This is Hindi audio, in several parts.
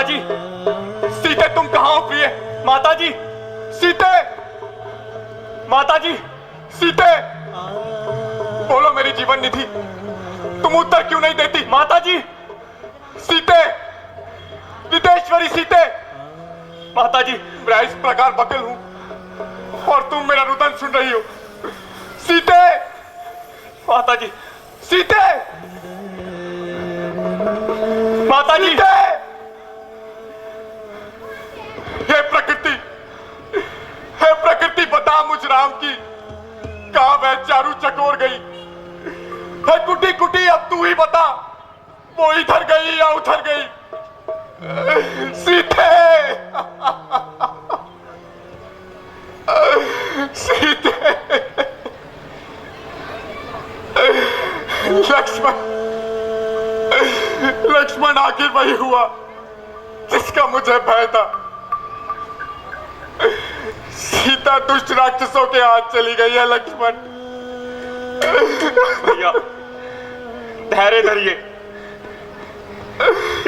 जी, सीते तुम कहाँ हो प्रिय? माता जी, सीते, माता जी, सीते, बोलो मेरी जीवन निधि, तुम उत्तर क्यों नहीं देती? माता जी, सीते, विदेश्वरी सीते, माता जी, मैं इस प्रकार बकल हूं और तुम मेरा रुदन सुन रही हो। सीते, माता जी, सीते, माता जी, हे प्रकृति बता मुझ राम की, कहां वह चारू चकोर गई? है कुटी कुटी, अब तू ही बता, वो इधर गई या उधर गई? सीते, सीते, लक्ष्मण आखिर वही हुआ जिसका मुझे भय था। सीता दुष्ट राक्षसों के हाथ चली गई है। लक्ष्मण, भैया धैर्य धरिए,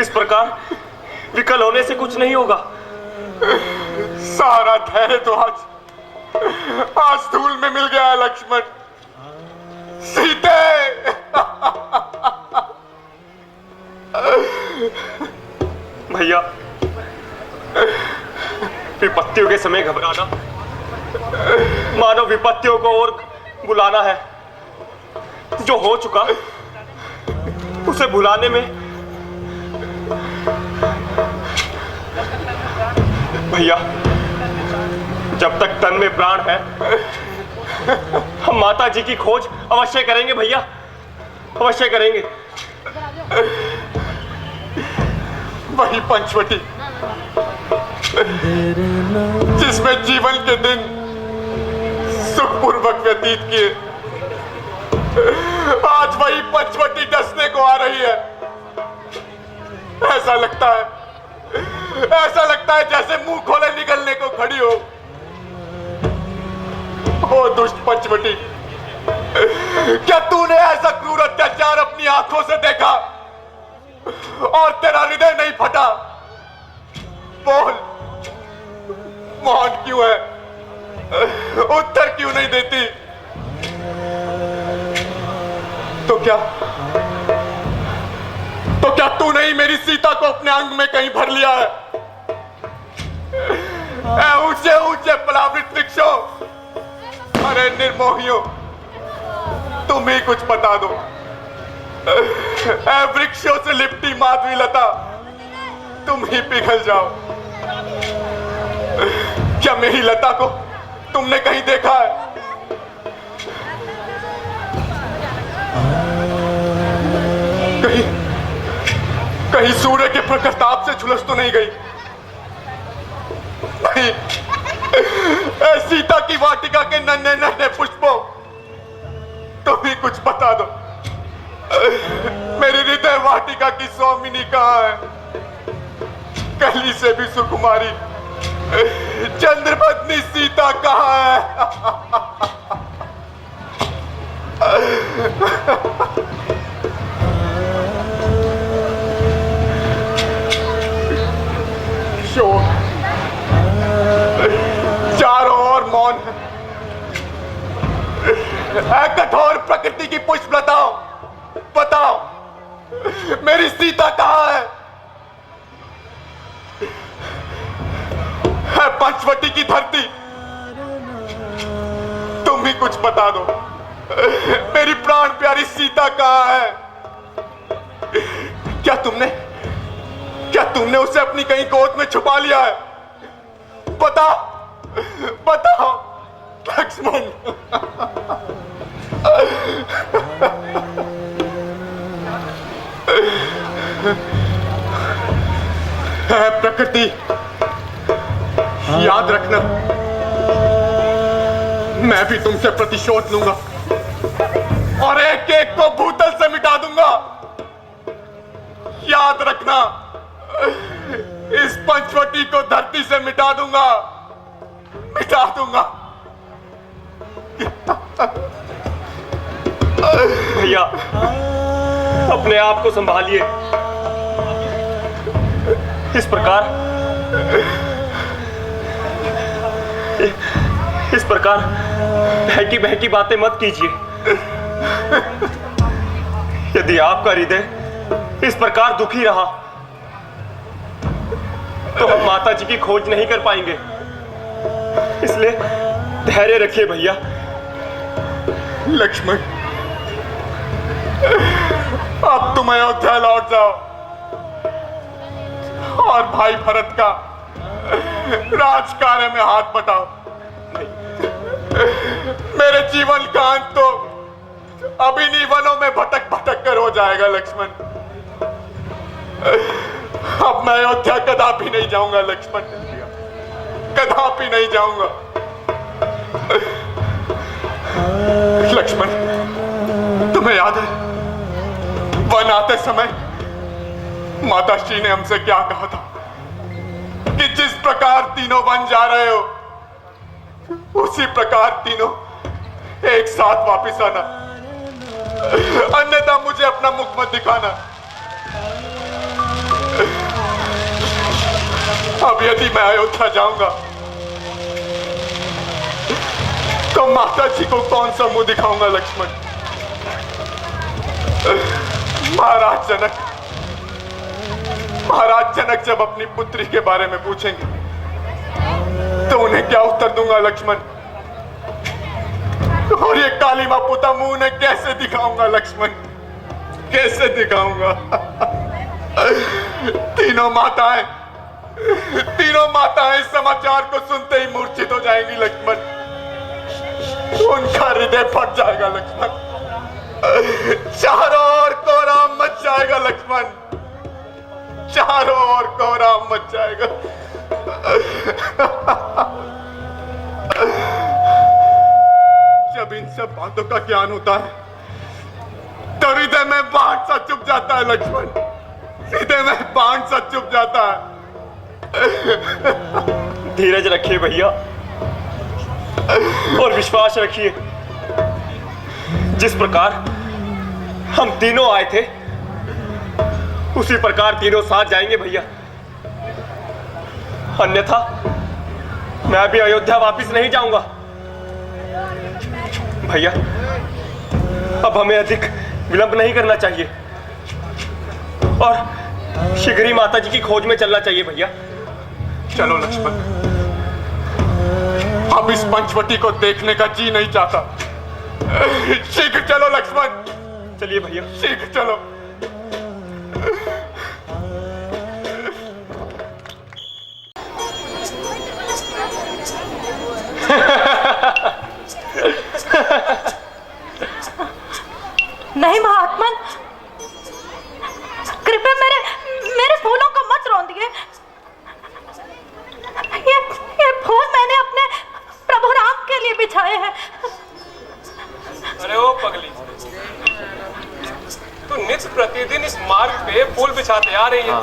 इस प्रकार विकल होने से कुछ नहीं होगा। सारा धैर्य तो आज धूल में मिल गया है। लक्ष्मण, सीते, भैया विपत्तियों के समय घबराना मानो विपत्तियों को और बुलाना है। जो हो चुका उसे भुलाने में भैया जब तक तन में प्राण है हम माता जी की खोज अवश्य करेंगे। भैया अवश्य करेंगे। वही पंचवटी जिसमें जीवन के दिन सुखपूर्वक व्यतीत किए, आज वही पंचवटी डसने को आ रही है। ऐसा लगता है जैसे मुंह खोले निकलने को खड़ी हो। ओ दुष्ट पंचवटी, क्या तूने ऐसा क्रूर अत्याचार अपनी आंखों से देखा और तेरा हृदय नहीं फटा? बोल, मौन क्यों है? उत्तर क्यों नहीं देती? तो क्या तूने ही मेरी सीता को अपने अंग में कहीं भर लिया है? ऊंचे ऊंचे पलावृत वृक्षों, अरे निर्मोहियों, तुम ही कुछ बता दो। वृक्षों से लिपटी माधवी लता, तुम ही पिघल जाओ। क्या मेरी लता को तुमने कहीं देखा है? कहीं सूर्य के प्रताप से झुलस तो नहीं गई? नहीं, सीता की वाटिका के नन्हे नन्हे पुष्पों, तुम ही कुछ बता दो। मेरी हृदय वाटिका की स्वामिनी कहाँ है? कली से भी सुकुमारी चंद्रपत्नी सीता कहाँ है? शोक चारों ओर मौन है। कठोर प्रकृति की पुष्प बताओ मेरी सीता कहाँ है? पंचवटी की धरती, तुम ही कुछ बता दो। मेरी प्राण प्यारी सीता कहाँ है? क्या तुमने उसे अपनी कहीं गोद में छुपा लिया है? बताओ लक्ष्मण। प्रकृति, याद रखना, मैं भी तुमसे प्रतिशोध लूंगा और एक एक को भूतल से मिटा दूंगा। याद रखना, इस पंचवटी को धरती से मिटा दूंगा। भैया अपने आप को संभालिए। इस प्रकार बहकी बहकी बातें मत कीजिए। यदि आपका हृदय इस प्रकार दुखी रहा तो हम माता जी की खोज नहीं कर पाएंगे। इसलिए धैर्य रखिए भैया। लक्ष्मण, अब तुम अयोध्या लौट जाओ और भाई भरत का राजकार्य में हाथ बटाओ। मेरे जीवन का अंत तो अभी नहीं वनों में भटक भटक कर हो जाएगा लक्ष्मण। अब मैं अयोध्या कदापि नहीं जाऊंगा लक्ष्मण, कदापि नहीं जाऊंगा। लक्ष्मण, तुम्हें याद है वन आते समय माता श्री ने हमसे क्या कहा था कि जिस प्रकार तीनों वन जा रहे हो उसी प्रकार तीनों एक साथ वापस आना, अन्यथा मुझे अपना मुख मत दिखाना। अब यदि मैं अयोध्या जाऊंगा तो माता जी को कौन सा मुंह दिखाऊंगा लक्ष्मण? महाराज जनक जब अपनी पुत्री के बारे में पूछेंगे तो उन्हें क्या उत्तर दूंगा लक्ष्मण? और ये काली मां पुता मुंह उन्हें कैसे दिखाऊंगा लक्ष्मण? कैसे दिखाऊंगा? तीनों माताएं समाचार को सुनते ही मूर्छित हो जाएंगी लक्ष्मण। उनका हृदय फट जाएगा लक्ष्मण। चारों ओर कोहराम मच जाएगा लक्ष्मण, चारों ओर कोहराम मच जाएगा। जब इन सब बातों का ज्ञान होता है तो हृदय में बाण सा चुभ जाता है लक्ष्मण, हृदय में बाण सा चुभ जाता है। धीरज रखिए भैया और विश्वास रखिए। जिस प्रकार हम तीनों आए थे उसी प्रकार तीनों साथ जाएंगे भैया, अन्यथा मैं भी अयोध्या वापस नहीं जाऊंगा। भैया अब हमें अधिक विलंब नहीं करना चाहिए और शीघ्र ही माता जी की खोज में चलना चाहिए भैया। चलो लक्ष्मण, अब इस पंचवटी को देखने का जी नहीं चाहता। शीघ्र चलो लक्ष्मण। चलिए भैया, शीघ्र चलो। नहीं महात्मन, कृपया मेरे फूलों को मत रौंदिए। ये फूल मैंने अपने प्रभु राम के लिए बिछाए हैं। अरे ओ पगली, तू नित्य प्रतिदिन इस मार्ग पे फूल बिछाते आ रही है।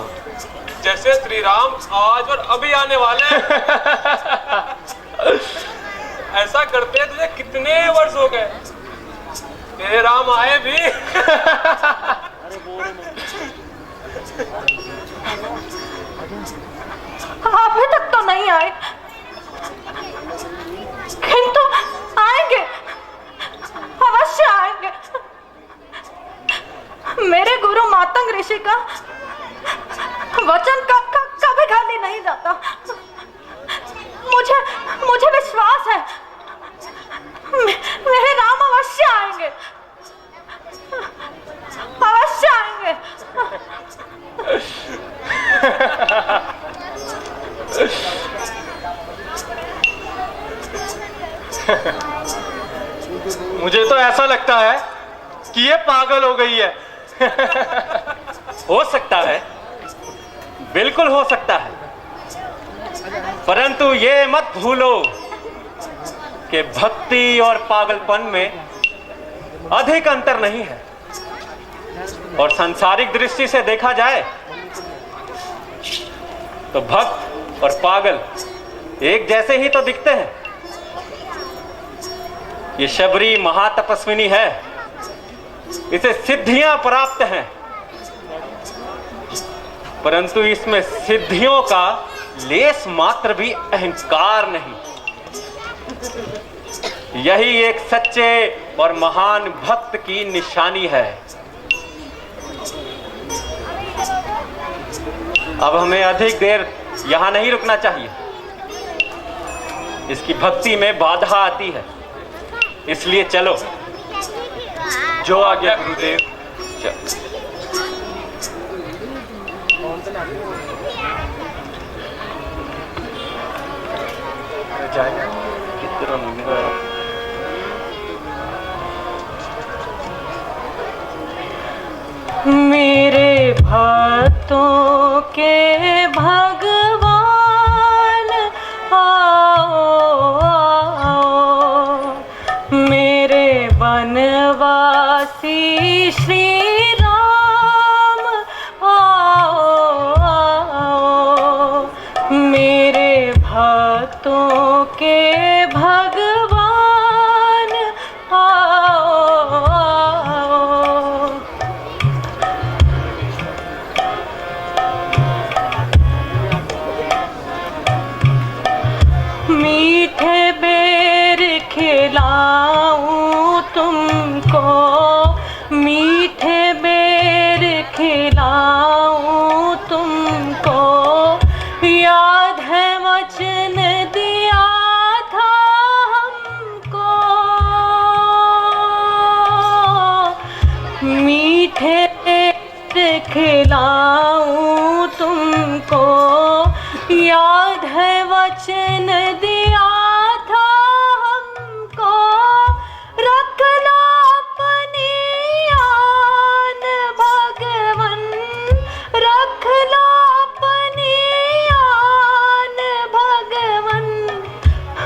जैसे श्री राम आज और अभी आने वाले हैं। ऐसा करते तुझे कितने वर्ष हो गए? तेरे राम आए भी। अभी तक तो नहीं आए, किंतु आएंगे, अवश्य आएंगे। मेरे गुरु मातंग ऋषि का वचन कभी खाली नहीं जाता। मुझे विश्वास है मेरे राम अवश्य आएंगे, अवश्य आएंगे। मुझे तो ऐसा लगता है कि ये पागल हो गई है। हो सकता है, बिल्कुल हो सकता है, परंतु ये मत भूलो कि भक्ति और पागलपन में अधिक अंतर नहीं है। और सांसारिक दृष्टि से देखा जाए तो भक्त और पागल एक जैसे ही तो दिखते हैं। ये शबरी महातपस्विनी है, इसे सिद्धियां प्राप्त हैं, परंतु इसमें सिद्धियों का लेस मात्र भी अहंकार नहीं। यही एक सच्चे और महान भक्त की निशानी है। अब हमें अधिक देर यहां नहीं रुकना चाहिए। इसकी भक्ति में बाधा आती है, इसलिए चलो। जो आ गया गुरुदेव। मेरे भक्तों के भगवान आओ आओ, मेरे बनवासी श्री राम आओ आओ, मेरे भक्तों के भगवान आओ आओ। मीठे बेर खिलाऊं तुमको, मीठे बेर खिलाऊं तुमको, याद है वचन दिया था हमको। मीठे बेर खिलाऊं तुमको, याद है वचन दिया था हमको। रख लो अपनी आन भगवन, रख लो अपनी आन भगवन,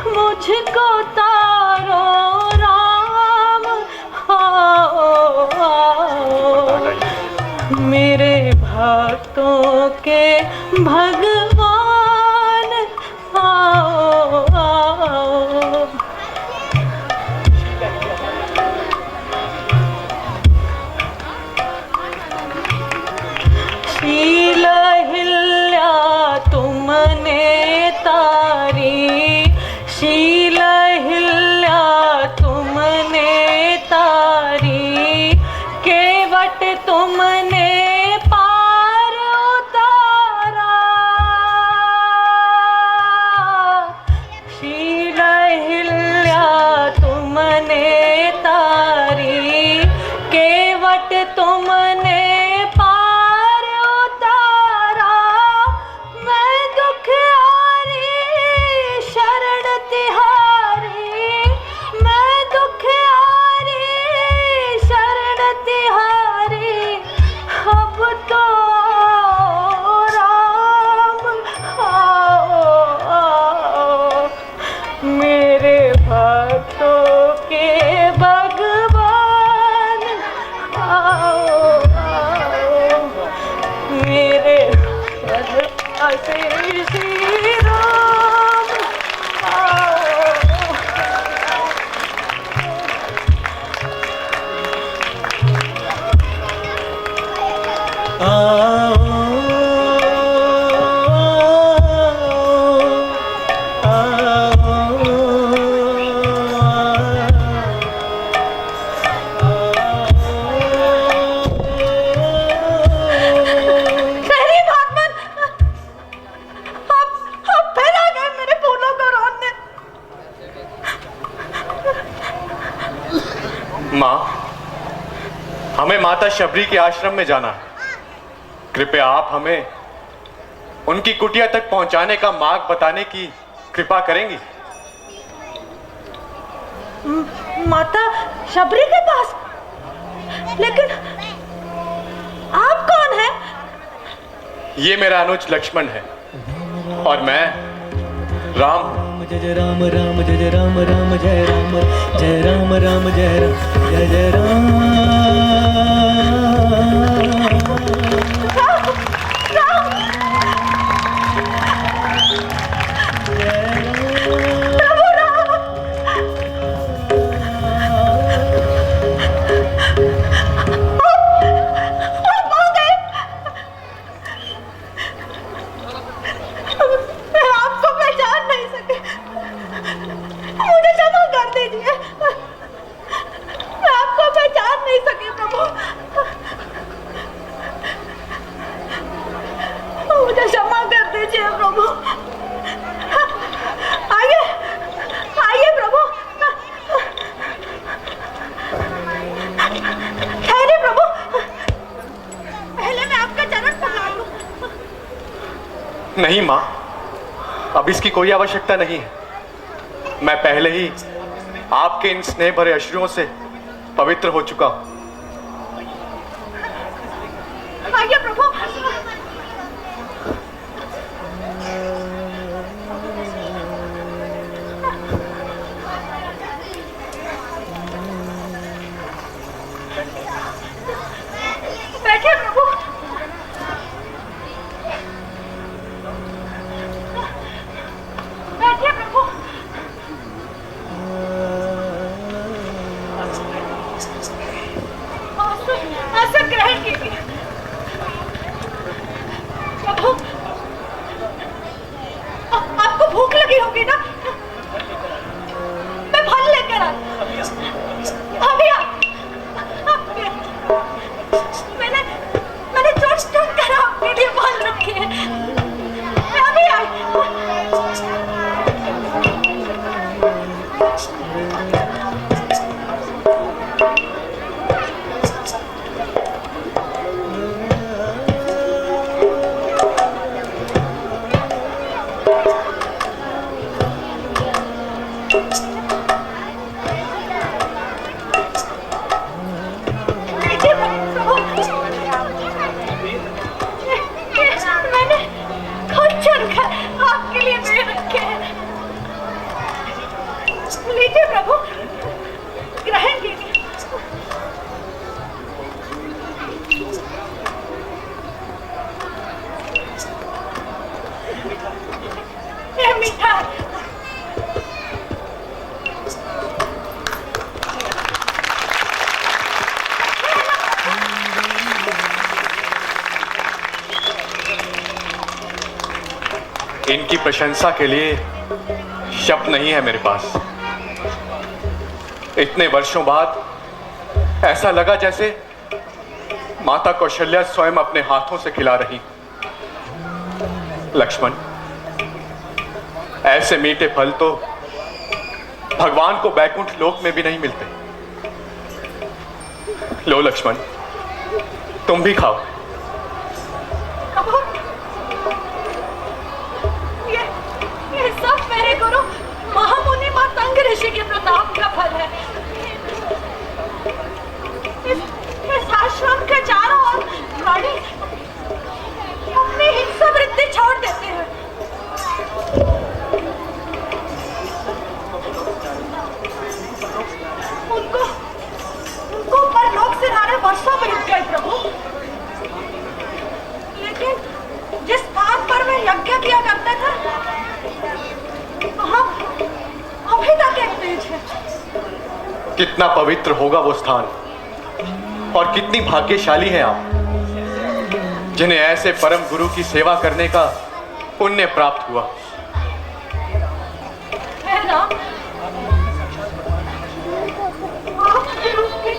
मुझको तारो राम आओ आओ, मेरे भक्तों के भगवान आओ आओ। शील हिल्या तुमने तारी, शील हिल्या तुमने तारी, केवट तुमने पार उतारा। शील हिल्या तुमने तारी, केवट तुमने पार उतारा। मैं दुखियारी शरण तिहारी, मैं दुखियारी शरण तिहारी, अब तो राम आओ आओ, मेरे भक्तों के भगवान आओ आओ, मेरे बनवासी श्री राम आओ। शहरी भागवत, आप फिर आ गए मेरे फूलों को रोने। माँ, हमें माता शबरी के आश्रम में जाना है। कृपया आप हमें उनकी कुटिया तक पहुंचाने का मार्ग बताने की कृपा करेंगी? माता शबरी के पास? लेकिन आप कौन हैं? ये मेरा अनुज लक्ष्मण है और मैं राम हूं। जय राम राम जय राम राम जय राम जय राम राम जय राम जय जय राम। नहीं मां, अब इसकी कोई आवश्यकता नहीं है। मैं पहले ही आपके इन स्नेह भरे अश्रुओं से पवित्र हो चुका हूं। आइए प्रभु। बैठिए प्रभु। बैठिए प्रभु। आसन ग्रहण कीजिए। प्रभु, आपको भूख लगी होगी ना? मैं फल लेकर आई। अभी मैंने चोट कर आपके लिए फल रखे हैं। मैं अभी आई। मैंने खुद चुनकर आपके लिए मेरे रखे हैं। लीजिए प्रभु, ग्रहण कीजिए। ये मीठा है। इनकी प्रशंसा के लिए शब्द नहीं है मेरे पास। इतने वर्षों बाद ऐसा लगा जैसे माता कौशल्या स्वयं अपने हाथों से खिला रही। लक्ष्मण, ऐसे मीठे फल तो भगवान को बैकुंठ लोक में भी नहीं मिलते। लो लक्ष्मण, तुम भी खाओ। ये सब मेरे गुरु महामुनि मातंग ऋषि के प्रताप का फल है। इस आश्रम के चारों ओर प्राणी अपनी हिंसा वृत्ति छोड़ देते हैं। उनको ऊपर लोक से नारे वर्षों बीत गए प्रभु, लेकिन जिस स्थान पर वे यज्ञ किया करते थे वहां अभी तक एक तेज है। कितना पवित्र होगा वो स्थान, और कितनी भाग्यशाली हैं आप, जिन्हें ऐसे परम गुरु की सेवा करने का पुण्य प्राप्त हुआ। है ना? आपके रूप में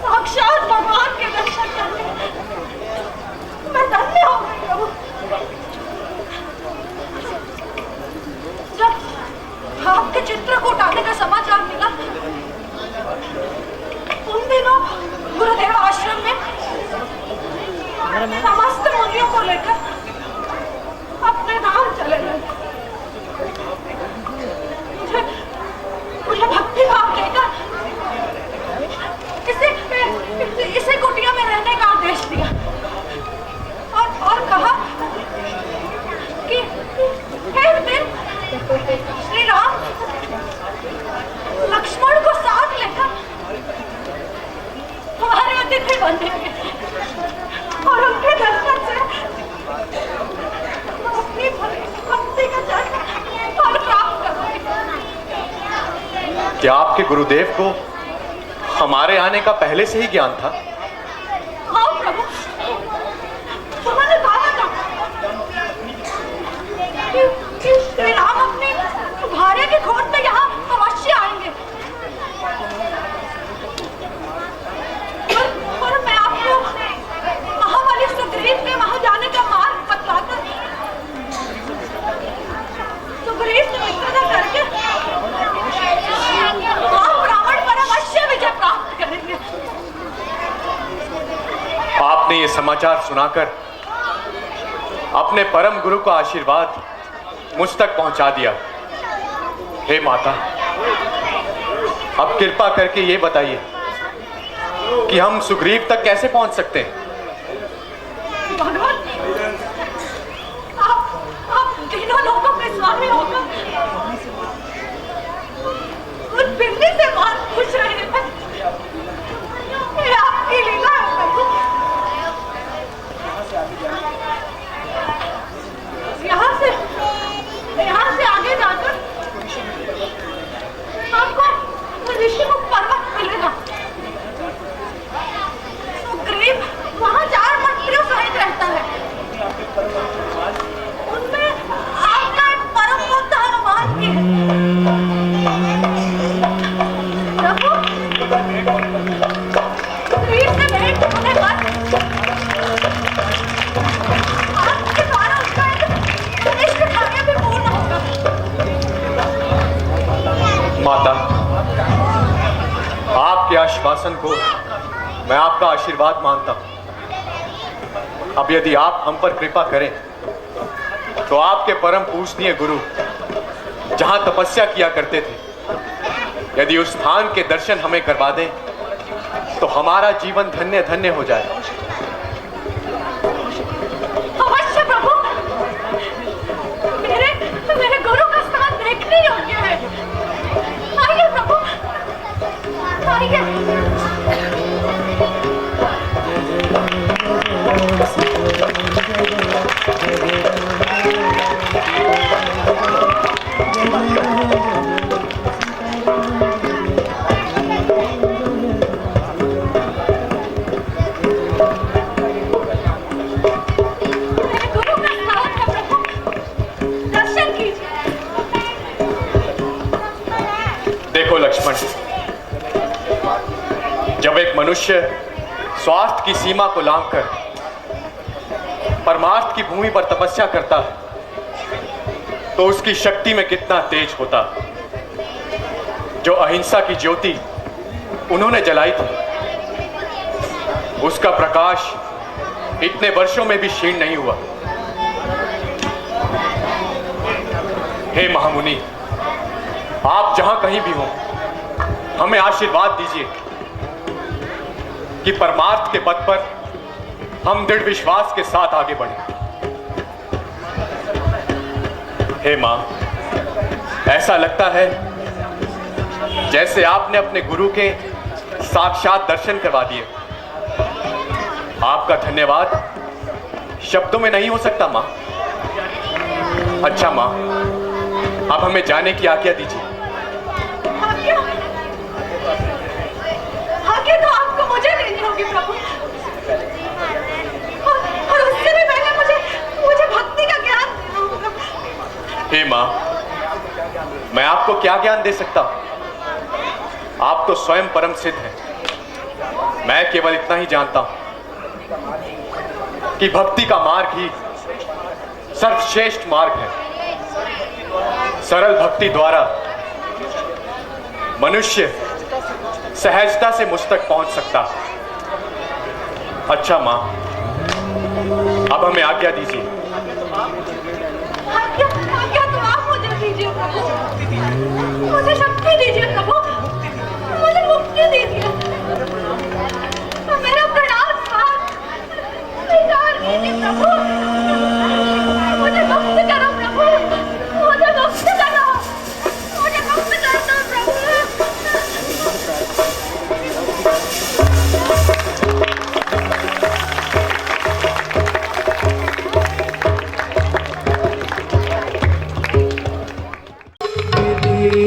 साक्षात भगवान के दर्शन करने मैं धन्य हो गई प्रभु। जब आपके चित्रकूट आने का समाचार मिला, उन दिनों गुरुदेव आश्रम में समस्त मुनियों को लेकर अपने धाम चले गए। मुझे भक्ति भाव देकर इसे कुटिया में रहने का आदेश दिया और कहा कि एक दिन श्री राम लक्ष्मण को साथ लेकर हमारे अतिथि बनेंगे और उनके दर्शन से अपनी भक्ति का फल प्राप्त करेंगे। क्या आपके गुरुदेव को हमारे आने का पहले से ही ज्ञान था? हाँ प्रभु, उन्होंने कहा था कि श्री राम अपनी भार्या की खोज में यहाँ अवश्य आएंगे। और मैं आपको महाबली सुग्रीव के वहां जाने का मार्ग बतलाकर सुग्रीव से मित्रता करके आप रावण पर अवश्य विजय प्राप्त करेंगे। आपने ये समाचार सुनाकर अपने परम गुरु का आशीर्वाद मुझ तक पहुंचा दिया। हे माता, अब कृपा करके ये बताइए कि हम सुग्रीव तक कैसे पहुंच सकते हैं? भगवान, आप तीनों लोगों के स्वामी होकर उस बिल्ली से बात पूछ रहे हैं। ये आपकी लीला है प्रभु। यहाँ से आगे जाकर आपको ऋषिमुख पर्वत मिलेगा। सुग्रीव वहाँ 4 मंत्रियों सहित रहता है। उनमें आपका एक परम भक्त हनुमान जी है। प्रभु, सुग्रीव से भेंट होने पर आपके द्वारा उसका एक अनिष्ट कार्य भी पूर्ण होगा। माता, आपके आश्वासन को मैं आपका आशीर्वाद मानता हूं। अब यदि आप हम पर कृपा करें तो आपके परम पूजनीय गुरु जहां तपस्या किया करते थे, यदि उस स्थान के दर्शन हमें करवा दें तो हमारा जीवन धन्य धन्य हो जाए। अवश्य प्रभु, मेरे गुरु का स्थान देखने योग्य है। आइए प्रभु, आइए। देखो लक्ष्मण, जब एक मनुष्य स्वार्थ की सीमा को लांघकर परमार्थ की भूमि पर तपस्या करता है तो उसकी शक्ति में कितना तेज होता। जो अहिंसा की ज्योति उन्होंने जलाई थी, उसका प्रकाश इतने वर्षों में भी क्षीण नहीं हुआ। हे महामुनि, आप जहां कहीं भी हो, हमें आशीर्वाद दीजिए कि परमार्थ के पथ पर हम दृढ़ विश्वास के साथ आगे बढ़ें। हे मां, ऐसा लगता है जैसे आपने अपने गुरु के साक्षात दर्शन करवा दिए। आपका धन्यवाद शब्दों में नहीं हो सकता मां। अच्छा मां, अब हमें जाने की आज्ञा दीजिए। आज्ञा तो आपको मुझे देनी होगी प्रभु। और उससे भी पहले मुझे भक्ति का ज्ञान देना होगा। हे मां, मैं आपको क्या ज्ञान दे सकता हूं? आप तो स्वयं परम सिद्ध हैं। मैं केवल इतना ही जानता हूं कि भक्ति का मार्ग ही सर्वश्रेष्ठ मार्ग है। सरल भक्ति द्वारा मनुष्य सहजता से मुझ तक पहुंच सकता। अच्छा मां, अब हमें आज्ञा दीजिए। आज्ञा तो आप मुझे दीजिए प्रभु। मुझे शक्ति दीजिए प्रभु। मुझे मुक्ति दीजिए। मेरा प्रणाम स्वीकार कीजिए प्रभु। मुझे मुक्त करो प्रभु। मुझे मुक्त करो। मुझे मुक्त कर दो प्रभु। विधि